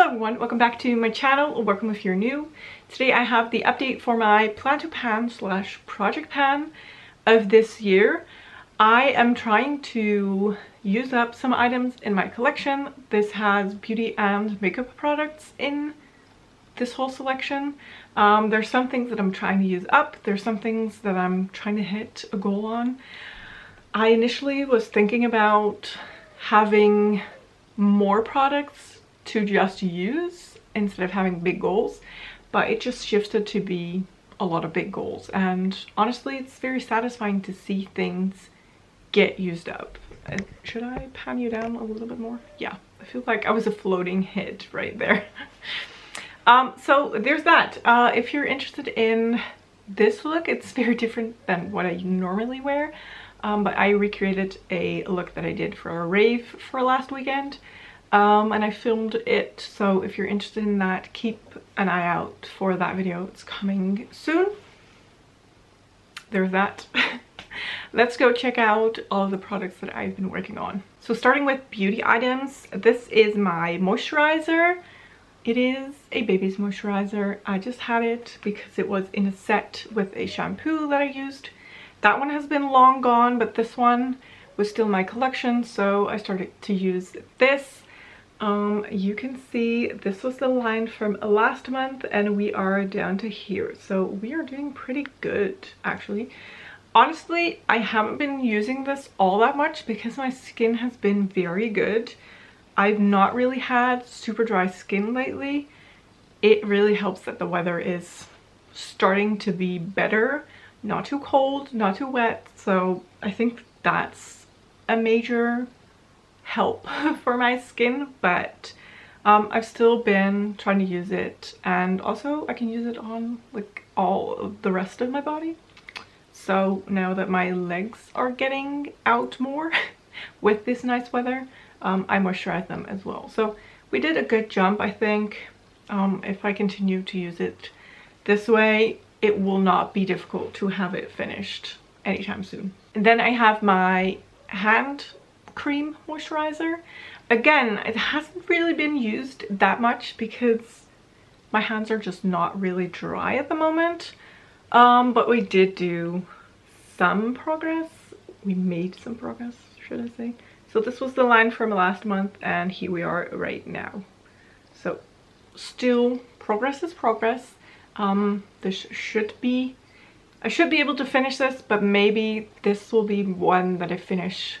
Hello everyone, welcome back to my channel, or welcome if you're new. Today I have the update for my plan to pan / project pan of this year. I am trying to use up some items in my collection. This has beauty and makeup products in this whole selection. There's some things that I'm trying to use up. There's some things that I'm trying to hit a goal on. I initially was thinking about having more products to just use instead of having big goals, but it just shifted to be a lot of big goals, and honestly it's very satisfying to see things get used up. Should I pan you down a little bit more? Yeah, I feel like I was a floating head right there. So there's that. If you're interested in this look, it's very different than what I normally wear, but I recreated a look that I did for a rave for last weekend. And I filmed it, so if you're interested in that, keep an eye out for that video. It's coming soon. There's that. Let's go check out all of the products that I've been working on. So starting with beauty items, this is my moisturizer. It is a baby's moisturizer. I just had it because it was in a set with a shampoo that I used. That one has been long gone, but this one was still in my collection, so I started to use this. You can see this was the line from last month and we are down to here, so we are doing pretty good actually. Honestly, I haven't been using this all that much because my skin has been very good. I've not really had super dry skin lately. It really helps that the weather is starting to be better, not too cold, not too wet, so I think that's a major help for my skin, but I've still been trying to use it, and also I can use it on like all of the rest of my body. So now that my legs are getting out more with this nice weather, I moisturize them as well. So we did a good jump, I think. If I continue to use it this way, it will not be difficult to have it finished anytime soon. And then I have my hand cream moisturizer. Again, it hasn't really been used that much because my hands are just not really dry at the moment, but we did do some progress. We made some progress, should I say. So this was the line from last month and here we are right now. So still progress is progress. This should be, I should be able to finish this, but maybe this will be one that I finish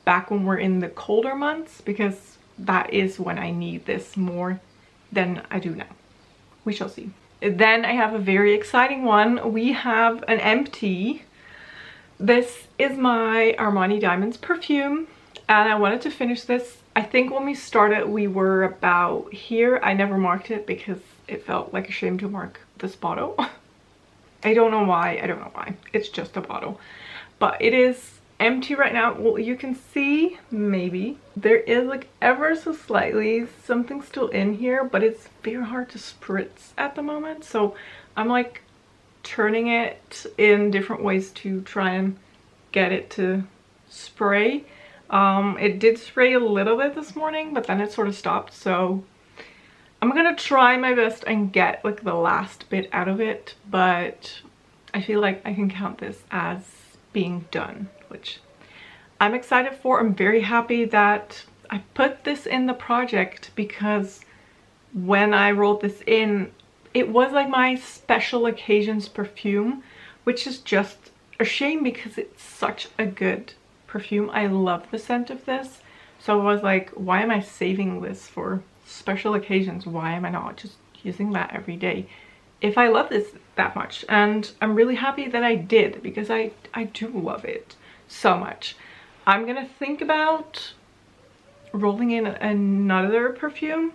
back when we're in the colder months, because that is when I need this more than I do now. We shall see. Then I have a very exciting one. We have an empty. This is my Armani Diamonds perfume, and I wanted to finish this. I think when we started we were about here. I never marked it because it felt like a shame to mark this bottle. I don't know why. I don't know why. It's just a bottle, but it is empty right now. Well, you can see maybe there is like ever so slightly something still in here, but it's very hard to spritz at the moment, so I'm like turning it in different ways to try and get it to spray. It did spray a little bit this morning, but then it sort of stopped, so I'm gonna try my best and get like the last bit out of it, but I feel like I can count this as being done, which I'm excited for. I'm very happy that I put this in the project, because when I rolled this in, it was like my special occasions perfume, which is just a shame because it's such a good perfume. I love the scent of this, so I was like, why am I saving this for special occasions? Why am I not just using that every day if I love this that much? And I'm really happy that I did, because I do love it so much. I'm gonna think about rolling in another perfume,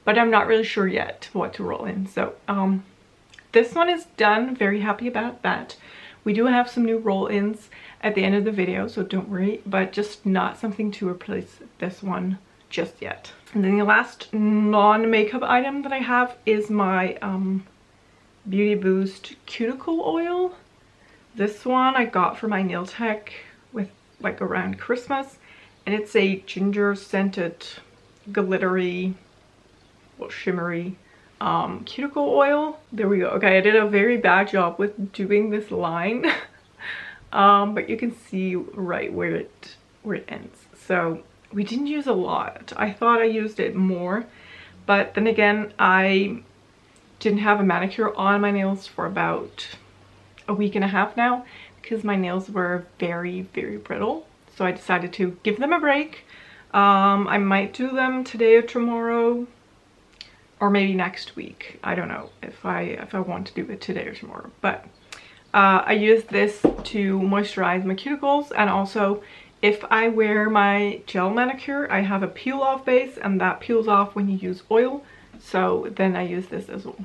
but I'm not really sure yet what to roll in. So this one is done. Very happy about that. We do have some new roll-ins at the end of the video, so don't worry, but just not something to replace this one just yet. And then the last non-makeup item that I have is my Beauty Boost cuticle oil. This one I got for my nail tech with like around Christmas, and it's a ginger scented glittery shimmery cuticle oil. There we go. Okay, I did a very bad job with doing this line. But you can see right where it ends. So we didn't use a lot. I thought I used it more, but then again, I didn't have a manicure on my nails for about a week and a half now because my nails were very, very brittle. So I decided to give them a break. I might do them today or tomorrow, or maybe next week. I don't know if I want to do it today or tomorrow, but I use this to moisturize my cuticles, and also if I wear my gel manicure, I have a peel off base and that peels off when you use oil. So then I use this as well.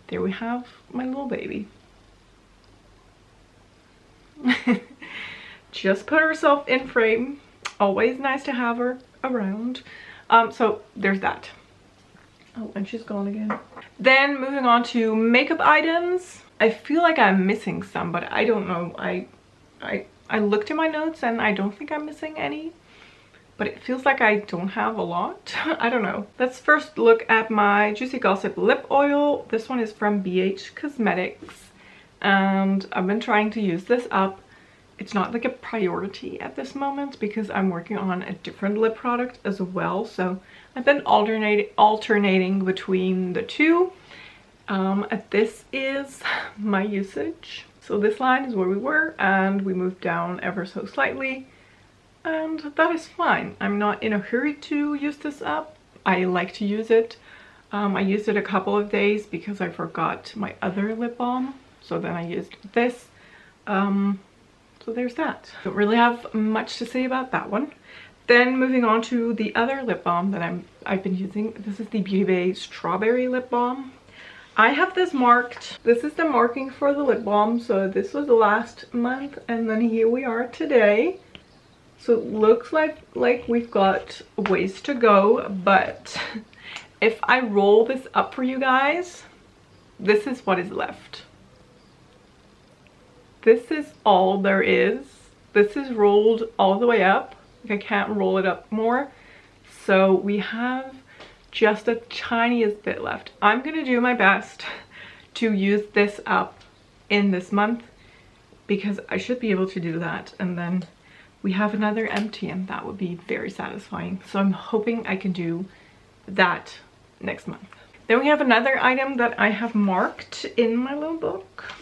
There we have my little baby. Just put herself in frame. Always nice to have her around. So there's that. Oh, and she's gone again. Then moving on to makeup items. I feel like I'm missing some, but I don't know. I looked at my notes and I don't think I'm missing any, but it feels like I don't have a lot. I don't know. Let's first look at my Juicy Gossip lip oil. This one is from BH Cosmetics, and I've been trying to use this up. It's not like a priority at this moment because I'm working on a different lip product as well. So I've been alternating between the two. This is my usage. So this line is where we were, and we moved down ever so slightly, and that is fine. I'm not in a hurry to use this up. I like to use it. I used it a couple of days because I forgot my other lip balm, so then I used this. So there's that. Don't really have much to say about that one. Then moving on to the other lip balm that I've been using. This is the Beauty Bay Strawberry Lip Balm. I have this marked. This is the marking for the lip balm. So this was last month, and then here we are today. So it looks like we've got ways to go, but if I roll this up for you guys, this is what is left. This is all there is. This is rolled all the way up. I can't roll it up more. So we have just the tiniest bit left. I'm gonna do my best to use this up in this month because I should be able to do that, and then we have another empty, and that would be very satisfying. So I'm hoping I can do that next month. Then we have another item that I have marked in my little book,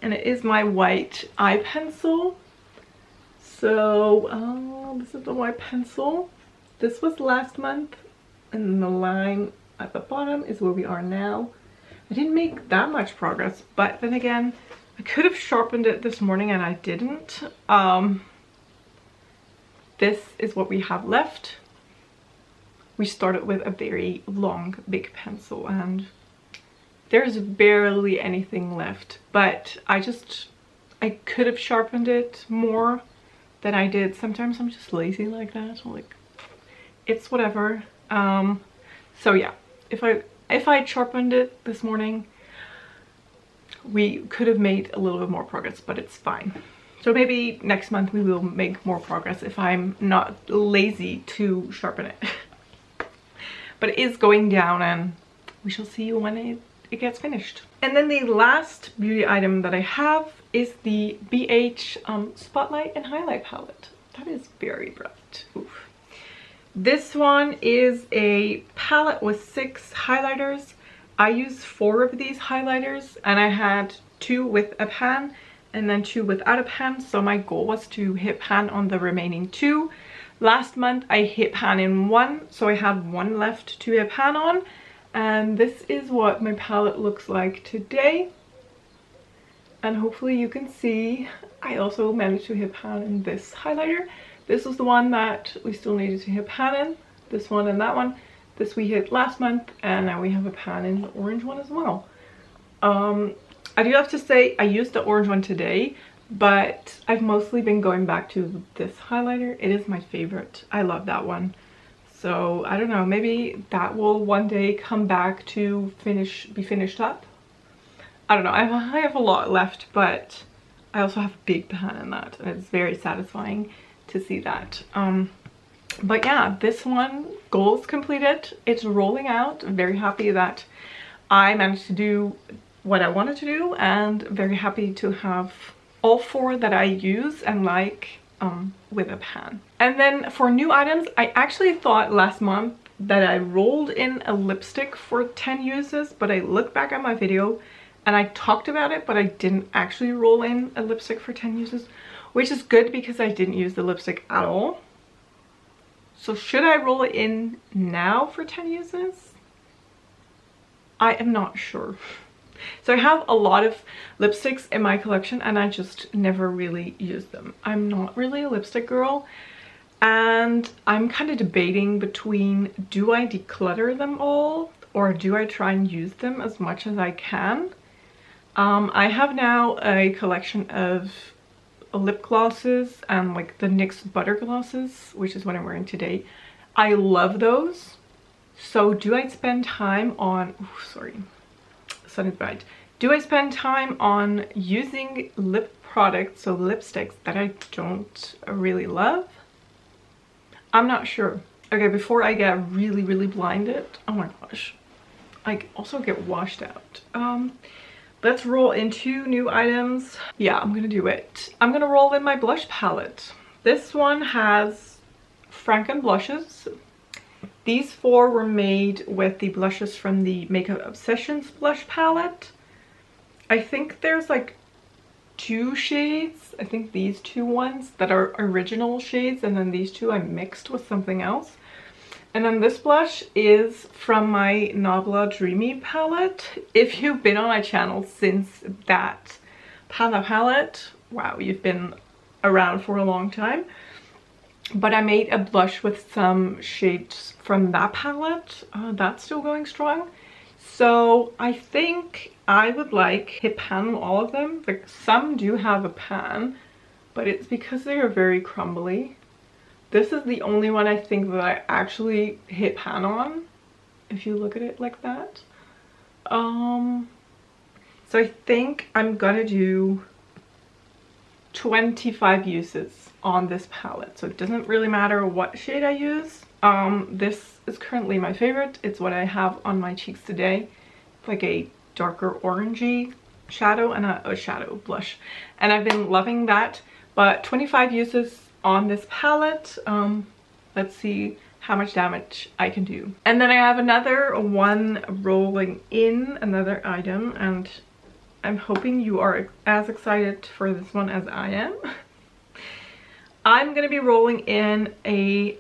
and it is my white eye pencil. So this is the white pencil. This was last month, and the line at the bottom is where we are now. I didn't make that much progress, but then again, I could have sharpened it this morning and I didn't. This is what we have left. We started with a very long, big pencil, and there's barely anything left, but I could have sharpened it more than I did. Sometimes I'm just lazy like that. Like, it's whatever. So yeah, if I sharpened it this morning, we could have made a little bit more progress, but it's fine. So maybe next month we will make more progress if I'm not lazy to sharpen it. But it is going down, and we shall see when it gets finished. And then the last beauty item that I have is the BH Spotlight and Highlight Palette. That is very bright. Oof. This one is a palette with 6 highlighters. I used 4 of these highlighters, and I had 2 with a pan and then 2 without a pan. So my goal was to hit pan on the remaining 2. Last month I hit pan in 1, so I had 1 left to hit pan on. And this is what my palette looks like today. And hopefully you can see I also managed to hit pan in this highlighter. This was the one that we still needed to hit pan in. This one and that one. This we hit last month, and now we have a pan in the orange one as well. I do have to say I used the orange one today, but I've mostly been going back to this highlighter. It is my favorite. I love that one. So I don't know, maybe that will one day come back to be finished up. I don't know, I have a lot left, but I also have a big pan in that, and it's very satisfying to see that. But yeah, this one, goal is completed. It's rolling out. I'm very happy that I managed to do what I wanted to do, and very happy to have all 4 that I use and like with a pan. And then for new items, I actually thought last month that I rolled in a lipstick for 10 uses, but I looked back at my video and I talked about it, but I didn't actually roll in a lipstick for 10 uses, which is good because I didn't use the lipstick at all. So should I roll it in now for 10 uses? I am not sure. So I have a lot of lipsticks in my collection and I just never really use them. I'm not really a lipstick girl, and I'm kind of debating between, do I declutter them all or do I try and use them as much as I can? I have now a collection of lip glosses and like the NYX butter glosses, which is what I'm wearing today. I love those. So do I spend time on, oh, sorry, sun is bright. Do I spend time on using lip products, so lipsticks that I don't really love? I'm not sure. Okay, before I get really blinded, oh my gosh, I also get washed out. Let's roll into new items. Yeah, I'm gonna do it. I'm gonna roll in my blush palette. This one has Franken blushes. These 4 were made with the blushes from the Makeup Obsessions blush palette. I think there's like 2 shades. I think these 2 ones that are original shades, and then these 2 I mixed with something else. And then this blush is from my 𝓮𝓼𝓬𝓮 palette. If you've been on my channel since that palette, wow, you've been around for a long time. But I made a blush with some shades from that palette. That's still going strong. So I think I would like hit pan all of them. Like, some do have a pan, but it's because they are very crumbly. This is the only one I think that I actually hit pan on, if you look at it like that. So I think I'm gonna do 25 uses on this palette. So it doesn't really matter what shade I use. This is currently my favorite. It's what I have on my cheeks today. It's like a darker orangey shadow and a shadow blush. And I've been loving that. But 25 uses on this palette. Let's see how much damage I can do. And then I have another one rolling in, another item, and I'm hoping you are as excited for this one as I am. I'm gonna be rolling in a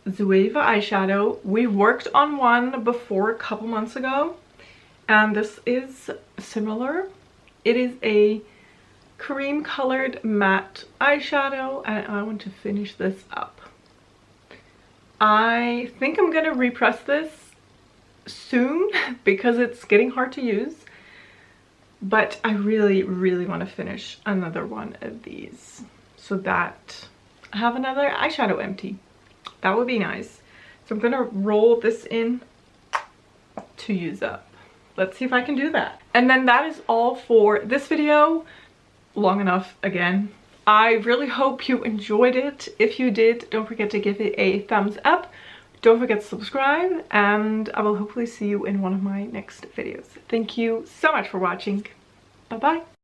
Zoeva eyeshadow. We worked on one before a couple months ago, and this is similar. It is a cream colored matte eyeshadow, and I want to finish this up. I think I'm gonna repress this soon because it's getting hard to use, but I really want to finish another one of these so that I have another eyeshadow empty. That would be nice. So I'm gonna roll this in to use up. Let's see if I can do that. And then that is all for this video. Long enough again. I really hope you enjoyed it. If you did, don't forget to give it a thumbs up. Don't forget to subscribe, and I will hopefully see you in one of my next videos. Thank you so much for watching. Bye bye.